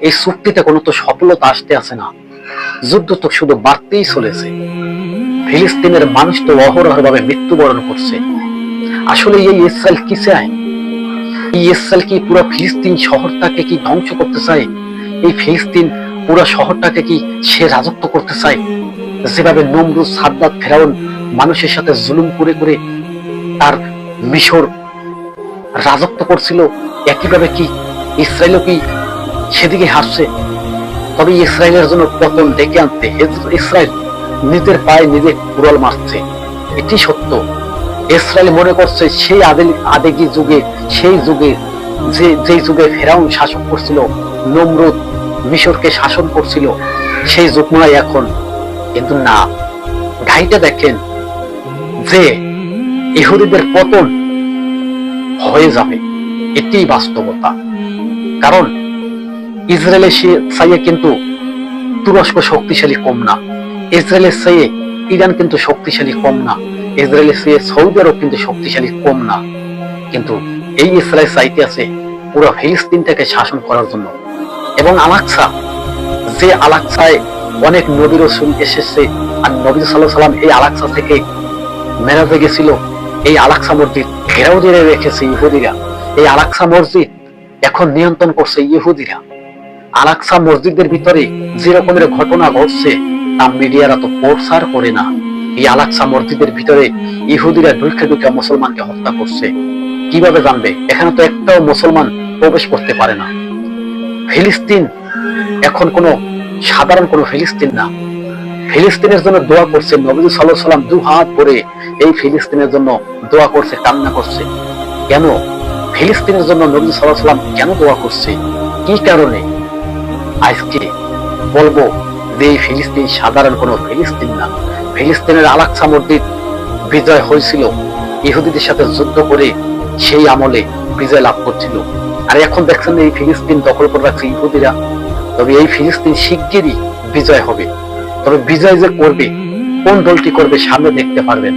এই চুক্তিতে কোনো তো সফলতা আসতে আছে না, যুদ্ধ তো শুধু বাড়তেই চলেছে। ফিলিস্তিনের মানুষ তো অহরহভাবে মৃত্যুবরণ করছে। আসলে এই ইসরায়েল কি চায়? এই ইসরায়েল কি পুরো ফিলিস্তিন শহরটাকে কি ধ্বংস করতে চায়? এই ফিলিস্তিন পুরো শহরটাকে কি সে রাজত্ব করতে চায়? যেভাবে নমরুদ, সাদ্দাত, ফেরাউন মানুষের সাথে জুলুম করে করে তার মিশর রাজত্ব করছিল, একইভাবে কি ইসরায়েলও কি সেদিকে হাসছে? তবে ইসরায়েলের জন্য পতন ডেকে আনতে ইসরায়েল নিজের পায়ে নিজে কুড়াল মারছে, এটি সত্য। ইসরায়েল মনে করছে সেই আবেগী যুগে, সেই যুগে যে যুগে ফেরাউন শাসন করছিল, নমরুদ মিশরকে শাসন করছিল, সেই যুগ নয় এখন। কিন্তু না, ঘাইটা দেখেন যে ইহুদিদের পতন হয়ে যাবে, এটি বাস্তবতা। কারণ ইসরায়েলের চাইয়ে কিন্তু তুরস্ক শক্তিশালী কম না, ইসরায়েলের চেয়ে ইরান কিন্তু শক্তিশালী কম না, ইসরায়েলের চেয়ে সৌদি আরব কিন্তু শক্তিশালী কম না। কিন্তু এই ইসরায়েল চাইতে আছে পুরো ফিলিস্তিনটাকে শাসন করার জন্য। এবং আলাকসা, যে আলাকসায় অনেক নবী রাসূল এসেছে, আর নবী সাল্লাল্লাহু আলাইহি সাল্লাম এই আলাকসা থেকে মেরাজে গেছিল, এই আলাকসা মসজিদ ঘেরাও দিয়ে রেখেছে ইহুদিরা। এই আলাকসা মসজিদ এখন নিয়ন্ত্রণ করছে ইহুদিরা। আলাকসা মসজিদের ভিতরে যে রকমের ঘটনা ঘটছে তা মিডিয়ারা তো প্রচার করে না। এই আলাকসা মসজিদের ভিতরে ইহুদিরা ঢুকে ঢুকে মুসলমানকে হত্যা করছে। কিভাবে জানবে? এখানে তো একটাও মুসলমান প্রবেশ করতে পারে না। ফিলিস্তিন এখন কোনো সাধারণ কোনো ফিলিস্তিন না। ফিলিস্তিনের জন্য দোয়া করছে নবী সাল্লাল্লাহু আলাইহি ওয়াসাল্লাম, দু হাত ভরে এই ফিলিস্তিনের জন্য দোয়া করছে, কান্না করছে। কেন ফিলিস্তিনের জন্য নবী সাল্লাল্লাহু আলাইহি ওয়াসাল্লাম কেন দোয়া করছে? কি কারণে? আজকে বলবো যে এই ফিলিস্তিন সাধারণ কোনো ফিলিস্তিন না। ফিলিস্তিনের আলাকসা মসজিদ বিজয় হয়েছিল ইহুদিদের সাথে যুদ্ধ করে, সেই আমলে বিজয় লাভ করছিল। আর এখন দেখছেন এই ফিলিস্তিন দখল করে রাখছে ইহুদিরা। তবে এই ফিলিস্তিন শিগগিরই বিজয় হবে। তবে বিজয় যে করবে, কোন দলটি করবে সামনে দেখতে পারবেন।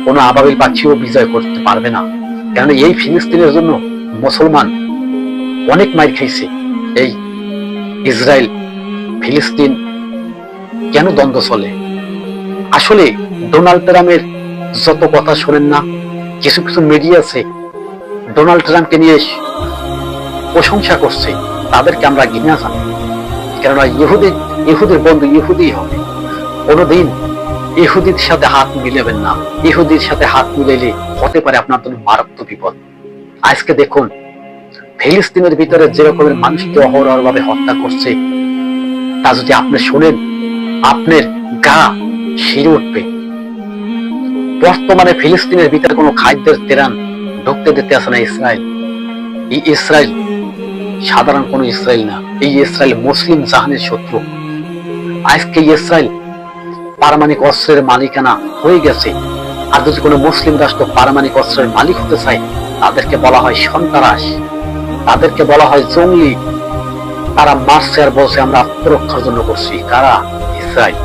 কোনো আবাবিল পাখিও বিজয় করতে পারবে না। কারণ এই ফিলিস্তিনের জন্য মুসলমান অনেক মার খাইছে। এই ইসরায়েল ফিলিস্তিন কেন দ্বন্দ্ব চলে? আসলে ডোনাল্ড ট্রাম্পের যত কথা শোনেন না, কিছু কিছু মিডিয়া আছে ডোনাল্ড ট্রাম্পকে নিয়ে প্রশংসা করছে, তাদেরকে আমরা ঘৃণা জানি। কেননা ইহুদির বন্ধু ইহুদি হবে। কোনোদিন ইহুদির সাথে হাত মিলাবেন না। ইহুদির সাথে হাত মিলাইলে হতে পারে আপনার জন্য মারাত্মক বিপদ। আজকে দেখুন ফিলিস্তিনের ভিতরে যে রকমের মানুষকে অহরহভাবে হত্যা করছে, তা যদি আপনি শোনেন আপনার গা শিরে উঠবে। বর্তমানে ফিলিস্তিনের ভিতরে কোনো খাদ্যের তেরান ঢুকতে দিতে আসে না ইসরায়েল। এই ইসরায়েল সাধারণ কোনো ইসরায়েল না, এই ইসরায়েল মুসলিম জাহানের শত্রু। আজকে ইসরায়েল পারমাণবিক অস্ত্রের মালিকানা হয়ে গেছে। আর যদি কোনো মুসলিম রাষ্ট্র পারমাণবিক অস্ত্রের মালিক হতে চায়, তাদেরকে বলা হয় সন্ত্রাস, তাদেরকে বলা হয় জঙ্গি। তারা মারছে আর বলছে আমরা আত্মরক্ষার জন্য করছি। কারা? ইসরায়েল।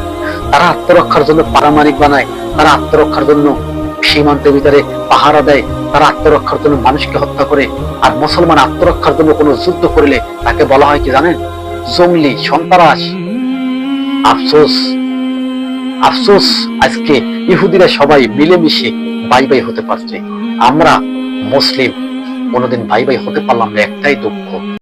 তারা আত্মরক্ষার জন্য পারমাণবিক বানায়, তারা আত্মরক্ষার জন্য সীমান্তের ভিতরে পাহারা দেয়, তারা আত্মরক্ষার জন্য মানুষকে হত্যা করে। আর মুসলমান আত্মরক্ষার জন্য কোনো যুদ্ধ করলে তাকে বলা হয় কি জানেন? জঙ্গলি, সন্ত্রাস। আফসোস, আফসোস, আজকে ইহুদিরা সবাই মিলেমিশে বাই বাই হতে পারছে। আমরা মুসলিম কোনোদিন বাই বাই হতে পারলাম না, একটাই দুঃখ।